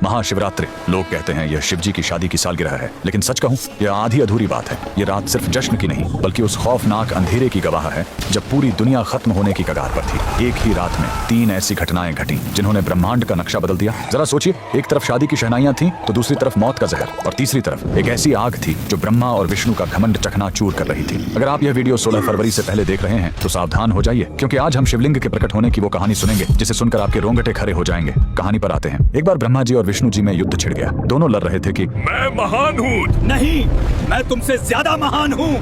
महाशिवरात्रि। लोग कहते हैं यह शिवजी की शादी की सालगिरह है, लेकिन सच कहूं यह आधी अधूरी बात है। ये रात सिर्फ जश्न की नहीं बल्कि उस खौफनाक अंधेरे की गवाह है जब पूरी दुनिया खत्म होने की कगार पर थी। एक ही रात में 3 ऐसी घटनाएं घटी जिन्होंने ब्रह्मांड का नक्शा बदल दिया। जरा सोचिए, एक तरफ शादी की शहनाइयां थीं तो दूसरी तरफ मौत का जहर, और तीसरी तरफ एक ऐसी आग थी जो ब्रह्मा और विष्णु का घमंड चकनाचूर कर रही थी। अगर आप यह वीडियो 16 फरवरी से पहले देख रहे हैं तो सावधान हो जाइए, क्योंकि आज हम शिवलिंग के प्रकट होने की वो कहानी सुनेंगे जिसे सुनकर आपके रोंगटे खड़े हो जाएंगे। कहानी पर आते हैं। एक बार ब्रह्मा जी और विष्णु जी में युद्ध छिड़ गया। दोनों लड़ रहे थे कि मैं महान हूँ। नहीं, मैं तुमसे ज्यादा महान हूँ।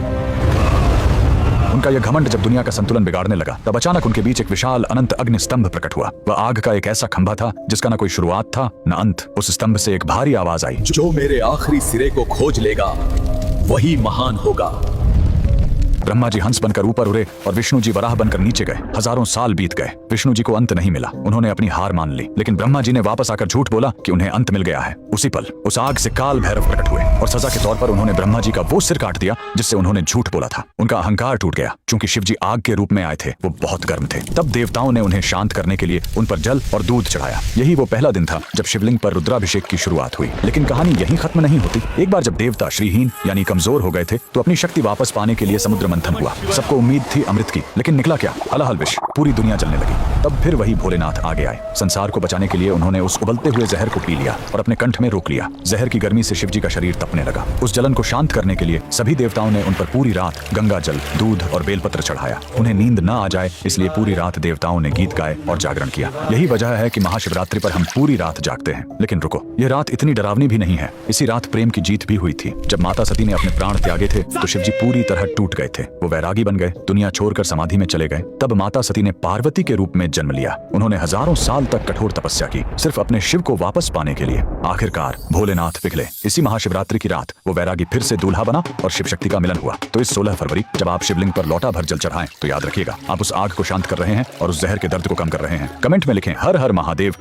उनका यह घमंड जब दुनिया का संतुलन बिगाड़ने लगा, तब अचानक उनके बीच एक विशाल अनंत अग्नि स्तंभ प्रकट हुआ। वह आग का एक ऐसा खंभा था जिसका न कोई शुरुआत था न अंत। उस स्तंभ से एक भारी आवाज आई, जो मेरे आखिरी सिरे को खोज लेगा वही महान होगा। ब्रह्मा जी हंस बनकर ऊपर उड़े और विष्णु जी वराह बनकर नीचे गए। हजारों साल बीत गए, विष्णु जी को अंत नहीं मिला। उन्होंने अपनी हार मान ली, लेकिन ब्रह्मा जी ने वापस आकर झूठ बोला कि उन्हें अंत मिल गया है। उसी पल उस आग से काल भैरव प्रकट हुए और सजा के तौर पर उन्होंने ब्रह्मा जी का वो सिर काट दिया जिससे उन्होंने झूठ बोला था। उनका अहंकार टूट गया। चूंकि शिव जी आग के रूप में आए थे, वो बहुत गर्म थे। तब देवताओं ने उन्हें शांत करने के लिए उन पर जल और दूध चढ़ाया। यही वो पहला दिन था जब शिवलिंग पर रुद्राभिषेक की शुरुआत हुई। लेकिन कहानी यहीं खत्म नहीं होती। एक बार जब देवता श्रीहीन यानी कमजोर हो गए थे तो अपनी शक्ति वापस पाने के लिए समुद्र मंथन हुआ। सबको उम्मीद थी अमृत की, लेकिन निकला क्या? हलाहल विष। पूरी दुनिया जलने लगी। तब फिर वही भोलेनाथ आगे आए। संसार को बचाने के लिए उन्होंने उस उबलते हुए जहर को पी लिया और अपने कंठ में रोक लिया। जहर की गर्मी से शिवजी का शरीर तपने लगा। उस जलन को शांत करने के लिए सभी देवताओं ने उन पर पूरी रात गंगा जल, दूध और बेलपत्र चढ़ाया। उन्हें नींद न आ जाए इसलिए पूरी रात देवताओं ने गीत गाए और जागरण किया। यही वजह है कि महाशिवरात्रि पर हम पूरी रात जागते हैं। लेकिन रुको, यह रात इतनी डरावनी भी नहीं है। इसी रात प्रेम की जीत भी हुई थी। जब माता सती ने अपने प्राण त्यागे थे तो शिवजी पूरी तरह टूट गए थे। वो वैरागी बन गए, दुनिया छोड़कर समाधि में चले गए। तब माता सती ने पार्वती के रूप में जन्म लिया। उन्होंने हजारों साल तक कठोर तपस्या की सिर्फ अपने शिव को वापस पाने के लिए। आखिरकार भोलेनाथ पिघले। इसी महाशिवरात्रि की रात वो वैरागी फिर से दूल्हा बना और शिव शक्ति का मिलन हुआ। तो इस 16 फरवरी जब आप शिवलिंग पर लौटा भर जल चढ़ाएं तो याद रखिएगा, आप उस आग को शांत कर रहे हैं और उस जहर के दर्द को कम कर रहे हैं। कमेंट में लिखें हर हर महादेव।